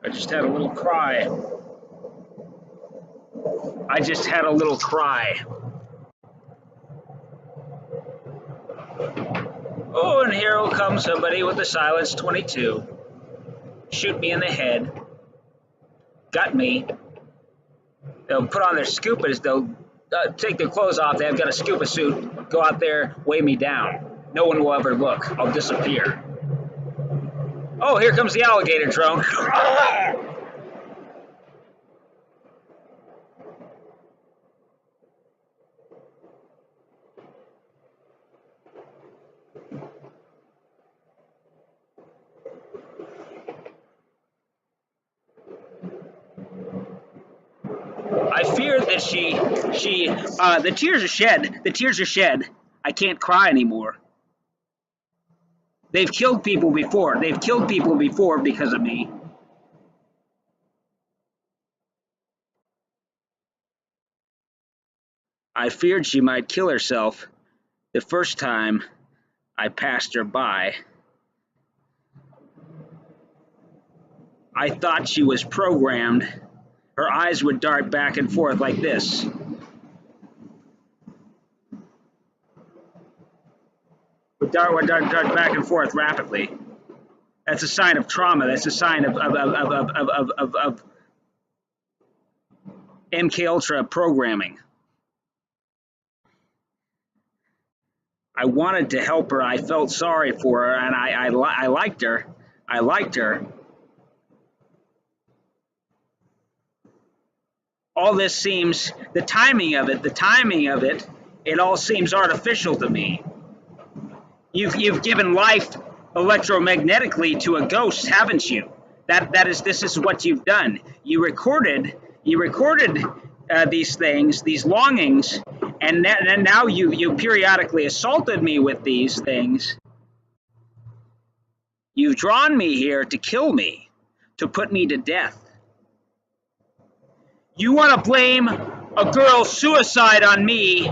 I just had a little cry. I just had a little cry. Oh, and here will come somebody with a silence 22. Shoot me in the head. Got me. They'll put on their scupas. They'll take their clothes off. They've got a scuba suit. Go out there, weigh me down. No one will ever look. I'll disappear. Oh, here comes the alligator drone. I fear that the tears are shed. The tears are shed. I can't cry anymore. They've killed people before. They've killed people before because of me. I feared she might kill herself the first time I passed her by. I thought she was programmed. Her eyes would dart back and forth like this. Would dart back and forth rapidly. That's a sign of trauma. That's a sign of MK Ultra programming. I wanted to help her. I felt sorry for her, and I liked her. I liked her. All this seems, the timing of it, it all seems artificial to me. You've given life electromagnetically to a ghost, haven't you? This is what you've done. You recorded these things, these longings, and now you periodically assaulted me with these things. You've drawn me here to kill me, to put me to death. You want to blame a girl's suicide on me?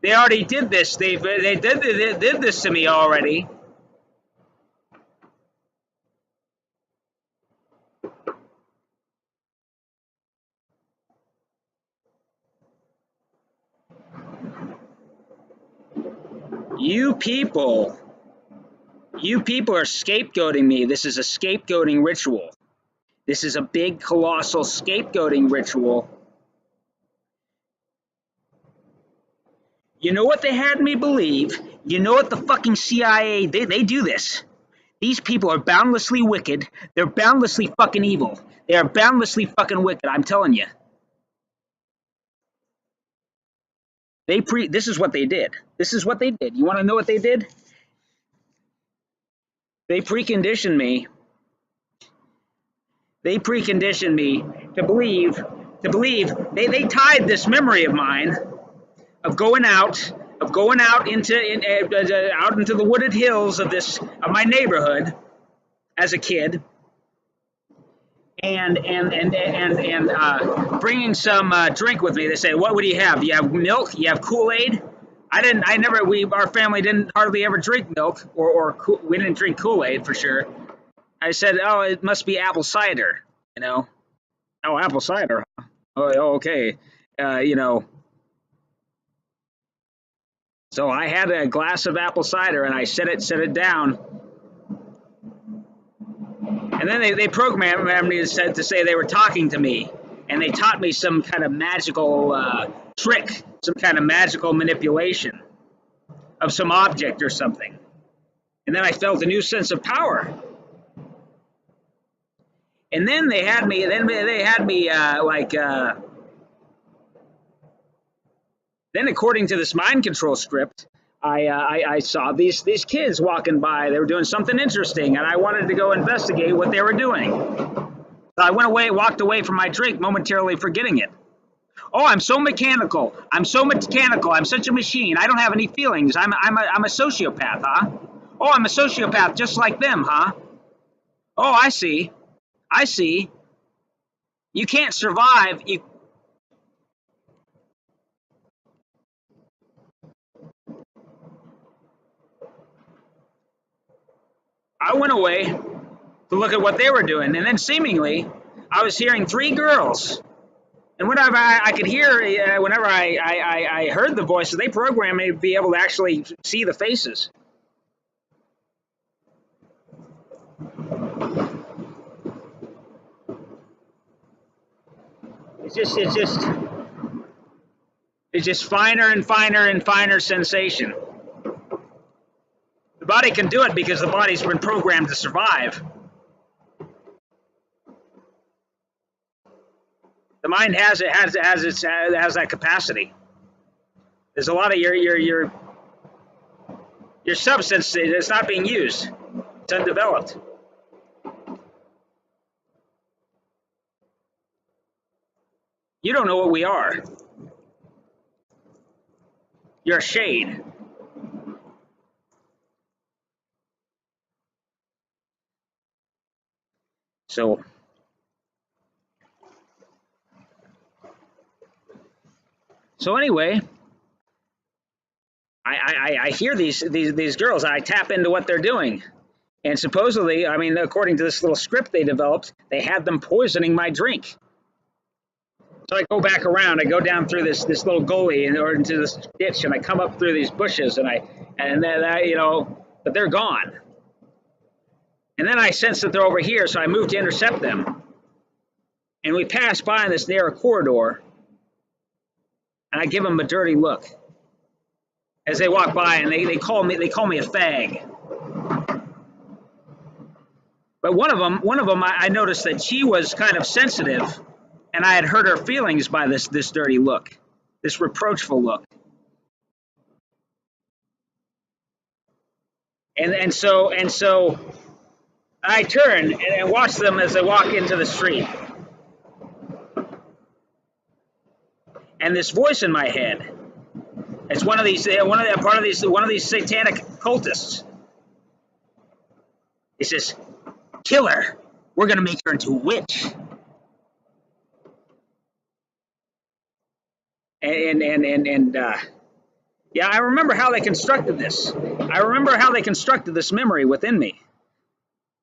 They already did this. They did this to me already. You people are scapegoating me. This is a scapegoating ritual. This is a big, colossal scapegoating ritual. You know what they had me believe? You know what the fucking CIA, they do this. These people are boundlessly wicked. They're boundlessly fucking evil. They are boundlessly fucking wicked, I'm telling you. This is what they did. This is what they did. You want to know what they did? They preconditioned me. They preconditioned me to believe. They tied this memory of mine of going out into the wooded hills of my neighborhood as a kid, and bringing some drink with me. They say, "What would you have? You have milk? You have Kool-Aid?" Our family didn't hardly ever drink milk, or we didn't drink Kool-Aid for sure. I said, "Oh, it must be apple cider," you know. Oh, apple cider. Oh, okay. You know. So I had a glass of apple cider and I set it down. And then they programmed me to say they were talking to me, and they taught me some kind of magical trick, some kind of magical manipulation of some object or something. And then I felt a new sense of power. And then they had me. Then, according to this mind control script, I saw these kids walking by. They were doing something interesting, and I wanted to go investigate what they were doing. So I walked away from my drink, momentarily forgetting it. Oh, I'm so mechanical. I'm such a machine. I don't have any feelings. I'm a sociopath, huh? Oh, I'm a sociopath, just like them, huh? Oh, I see. You can't survive. I went away to look at what they were doing, and then seemingly I was hearing three girls. And whenever I could hear, whenever I heard the voices, they programmed me to be able to actually see the faces. It's just finer and finer and finer sensation. The body can do it because the body's been programmed to survive. The mind has that capacity. There's a lot of your substance that's not being used. It's undeveloped. You don't know what we are. You're a shade. So anyway, I hear these girls. I tap into what they're doing, and supposedly, I mean, according to this little script they developed, they had them poisoning my drink. So I go back around. I go down through this little gully or into this ditch, and I come up through these bushes, and then but they're gone. And then I sense that they're over here, so I move to intercept them. And we pass by in this narrow corridor, and I give them a dirty look as they walk by, and they call me a fag. But one of them, I noticed that she was kind of sensitive, and I had hurt her feelings by this dirty look, this reproachful look. And so I turn and watch them as they walk into the street. And this voice in my head, it's one of these satanic cultists. He says, "Kill her. We're gonna make her into a witch." Yeah, I remember how they constructed this. I remember how they constructed this memory within me.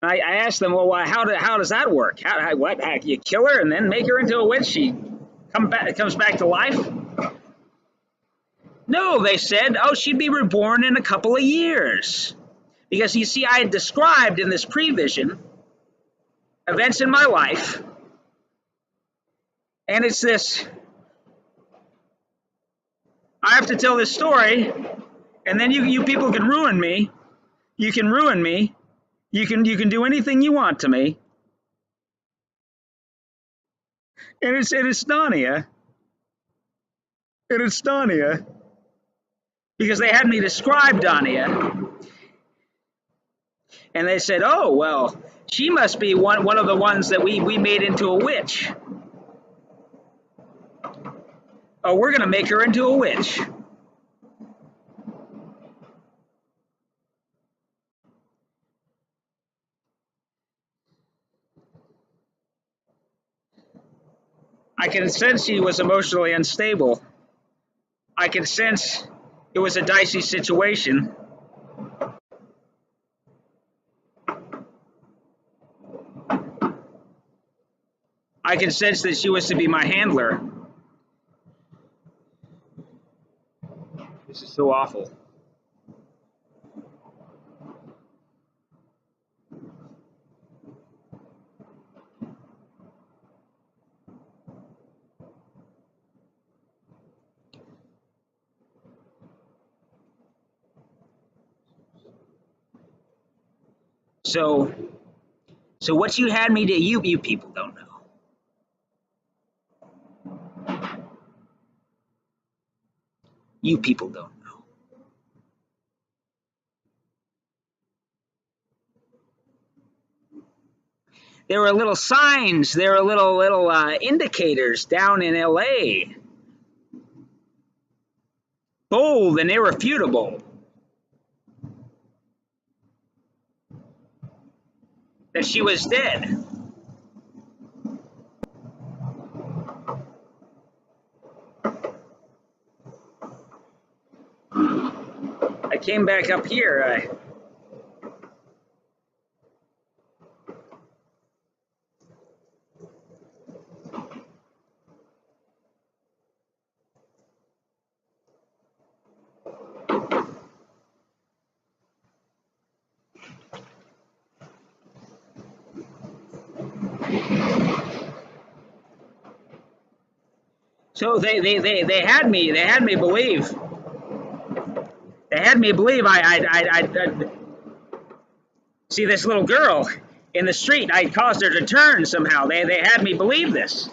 I asked them, well, how does that work? How you kill her and then make her into a witch? She comes back to life? No, they said, oh, she'd be reborn in a couple of years. Because you see, I had described in this prevision events in my life, and it's this. I have to tell this story, and then you people can ruin me. You can ruin me. You can do anything you want to me. And it's Narnia. And it's Narnia. Because they had me describe Narnia. And they said, oh, well, she must be one of the ones that we made into a witch. Oh, we're going to make her into a witch. I can sense she was emotionally unstable. I can sense it was a dicey situation. I can sense that she was to be my handler. This is so awful. So what you had me to, you people don't know. You people don't know. There were little signs, there were little indicators down in LA. Bold and irrefutable. That she was dead. I came back up here. So they had me believe I'd see this little girl in the street. I caused her to turn somehow. They had me believe this.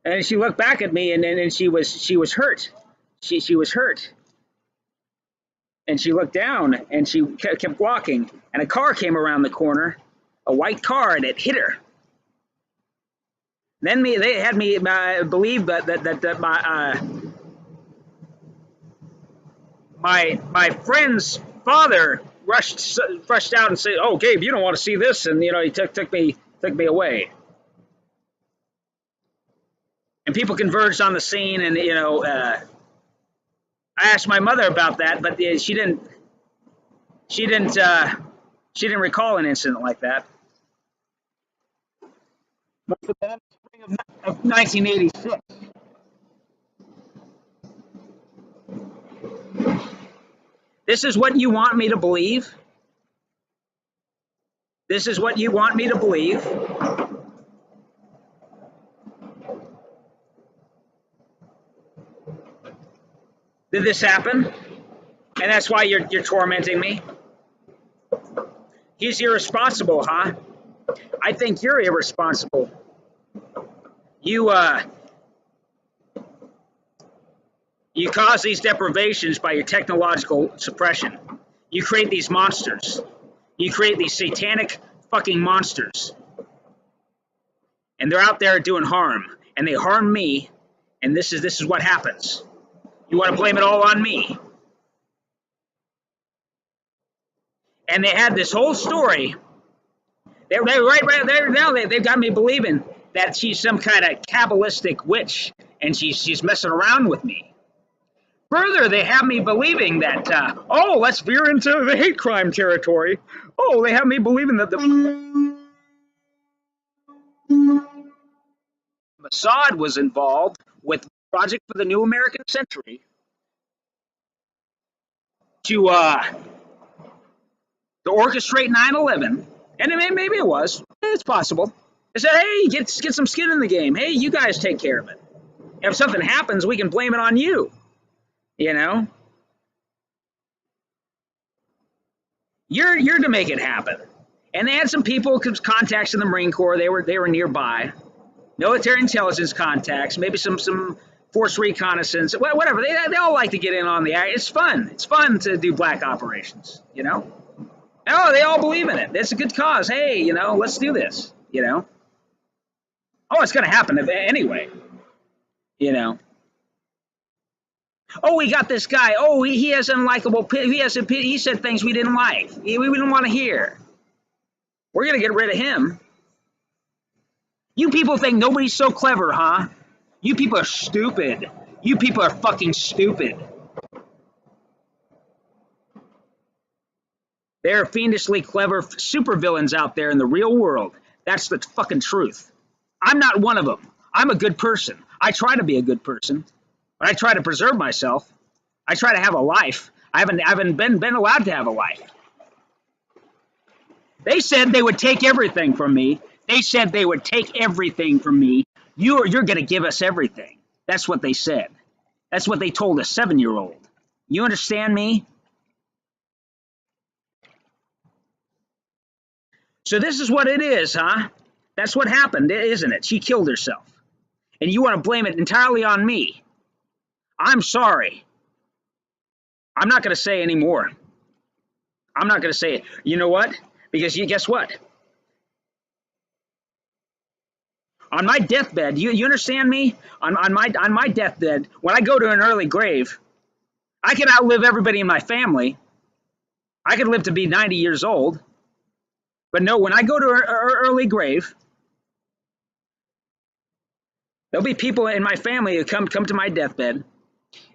And she looked back at me, and she was hurt. She was hurt. And she looked down, and she kept walking. And a car came around the corner, a white car, and it hit her. Then they had me believe that my friend's father rushed out and said, "Oh, Gabe, you don't want to see this," and he took me away. And people converged on the scene, and I asked my mother about that, but she didn't recall an incident like that. Spring of 1986. This is what you want me to believe? This is what you want me to believe? Did this happen? And that's why you're tormenting me? He's irresponsible, huh? I think you're irresponsible. You cause these deprivations by your technological suppression. You create these monsters. You create these satanic fucking monsters. And they're out there doing harm. And they harm me. And this is what happens. You want to blame it all on me. And they had this whole story. They're right there now. They've got me believing that she's some kind of Kabbalistic witch. And she's messing around with me. Further, they have me believing that, let's veer into the hate crime territory. Oh, they have me believing that the Mossad was involved with Project for the New American Century to orchestrate 9/11, and maybe it was. It's possible. They said, hey, get some skin in the game. Hey, you guys take care of it. If something happens, we can blame it on you. You're to make it happen. And they had some people, contacts in the Marine Corps. They were nearby. Military intelligence contacts, maybe some force reconnaissance, whatever. They all like to get in on the act. It's fun. It's fun to do black operations, Oh, they all believe in it. It's a good cause. Hey, let's do this, Oh, it's going to happen anyway, Oh, we got this guy. Oh, he has unlikable. He said things we didn't like. We didn't want to hear. We're going to get rid of him. You people think nobody's so clever, huh? You people are stupid. You people are fucking stupid. There are fiendishly clever supervillains out there in the real world. That's the fucking truth. I'm not one of them. I'm a good person. I try to be a good person. But I try to preserve myself. I try to have a life. I haven't been allowed to have a life. They said they would take everything from me. They said they would take everything from me. You're going to give us everything. That's what they said. That's what they told a 7-year-old. You understand me? So this is what it is, huh? That's what happened, isn't it? She killed herself. And you want to blame it entirely on me. I'm sorry. I'm not going to say any more. I'm not going to say it. You know what? Because guess what? On my deathbed, you understand me? On my deathbed, when I go to an early grave, I can outlive everybody in my family. I could live to be 90 years old. But no, when I go to an early grave, there'll be people in my family who come to my deathbed,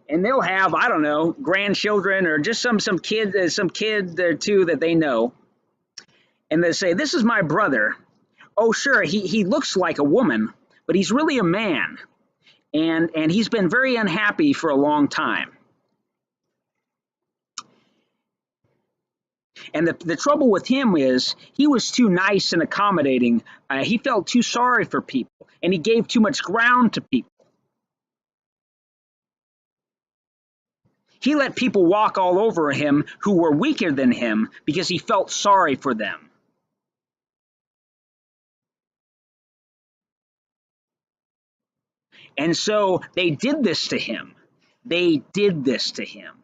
and they'll have, I don't know, grandchildren or just some kid or two that they know. And they say, this is my brother. Oh, sure, he looks like a woman, but he's really a man. And he's been very unhappy for a long time. And the trouble with him is he was too nice and accommodating. He felt too sorry for people, and he gave too much ground to people. He let people walk all over him who were weaker than him because he felt sorry for them. And so they did this to him. They did this to him.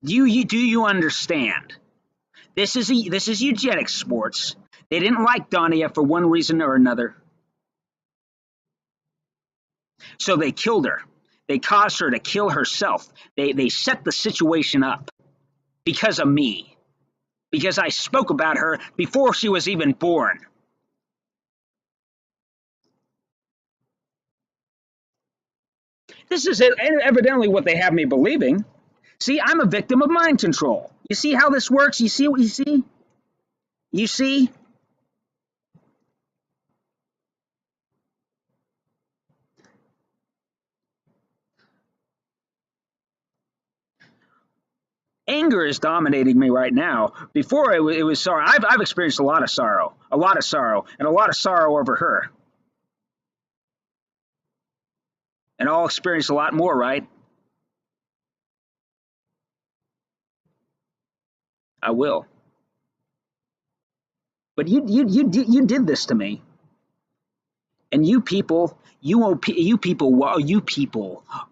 Do you understand? This is eugenics sports. They didn't like Dania for one reason or another. So they killed her. They caused her to kill herself. They set the situation up because of me. Because I spoke about her before she was even born. This is evidently what they have me believing. See, I'm a victim of mind control. You see how this works? You see what you see? You see? Anger is dominating me right now. Before it was sorrow. I've experienced a lot of sorrow, and a lot of sorrow over her. And I'll experience a lot more, right? I will. But you did this to me, and you people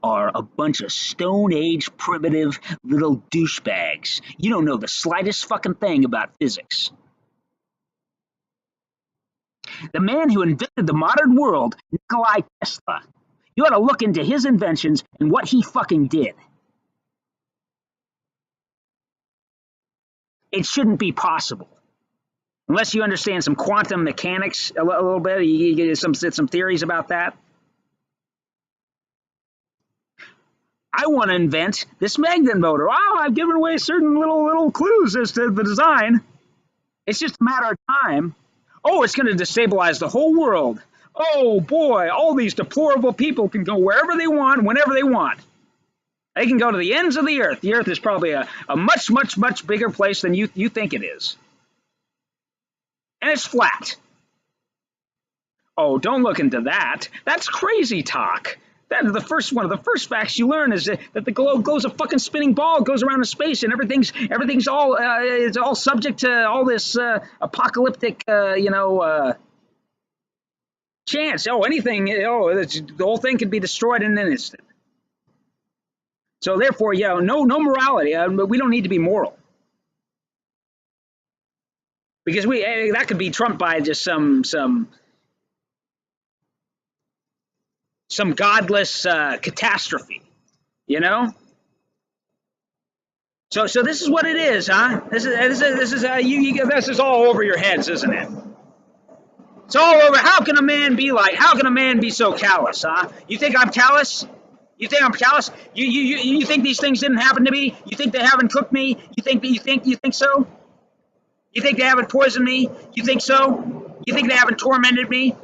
are a bunch of Stone Age primitive little douchebags. You don't know the slightest fucking thing about physics. The man who invented the modern world, Nikola Tesla. You ought to look into his inventions and what he fucking did. It shouldn't be possible. Unless you understand some quantum mechanics a little bit, you get some theories about that. I want to invent this magnet motor. Oh, I've given away certain little clues as to the design. It's just a matter of time. Oh, it's going to destabilize the whole world. Oh boy, all these deplorable people can go wherever they want, whenever they want. They can go to the ends of the earth. The earth is probably a much bigger place than you think it is. And it's flat. Oh, don't look into that. That's crazy talk. That is one of the first facts you learn is that the globe goes a fucking spinning ball, goes around in space, and everything's all it's all subject to all this apocalyptic chance. Oh, anything. Oh, the whole thing could be destroyed in an instant. So therefore, yeah, no morality. We don't need to be moral. Because that could be trumped by just some godless catastrophe, you know. So this is what it is, huh? This is all over your heads, isn't it? It's all over. How can a man be so callous, huh? You think I'm callous? You think I'm callous? You think these things didn't happen to me? You think they haven't cooked me? You think so? You think they haven't poisoned me? You think so? You think they haven't tormented me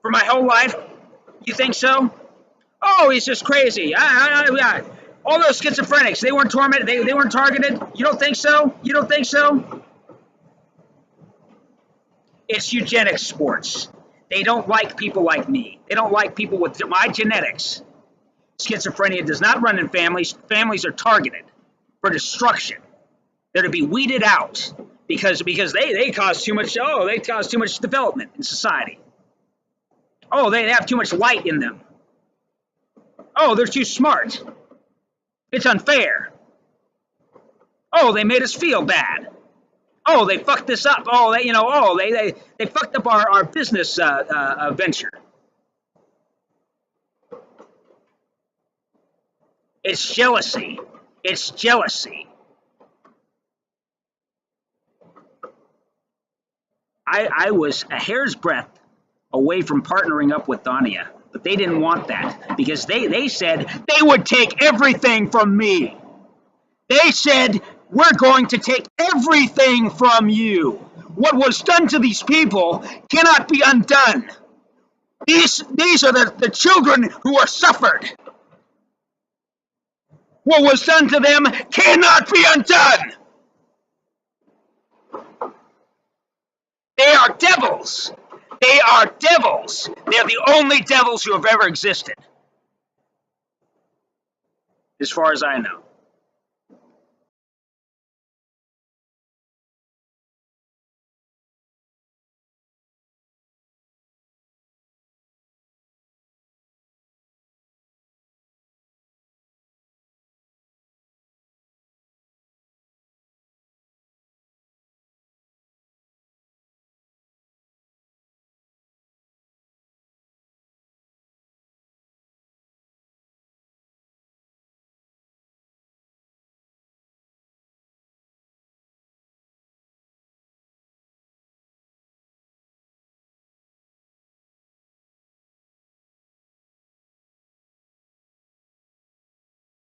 for my whole life? You think so? Oh, he's just crazy. All those schizophrenics, they weren't tormented. They weren't targeted. You don't think so? You don't think so? It's eugenics sports. They don't like people like me. They don't like people with my genetics. Schizophrenia does not run in families. Families are targeted for destruction. They're to be weeded out because they cause too much. Oh, they cause too much development in society. Oh, they have too much light in them. Oh, they're too smart. It's unfair. Oh, they made us feel bad. Oh, they fucked this up. Oh, they fucked up our business venture. It's jealousy. It's jealousy. I was a hair's breadth away from partnering up with Dania, but they didn't want that because they said they would take everything from me. They said, we're going to take everything from you. What was done to these people cannot be undone. These are the children who are suffered. What was done to them cannot be undone. They are devils. They are devils. They're the only devils who have ever existed, as far as I know.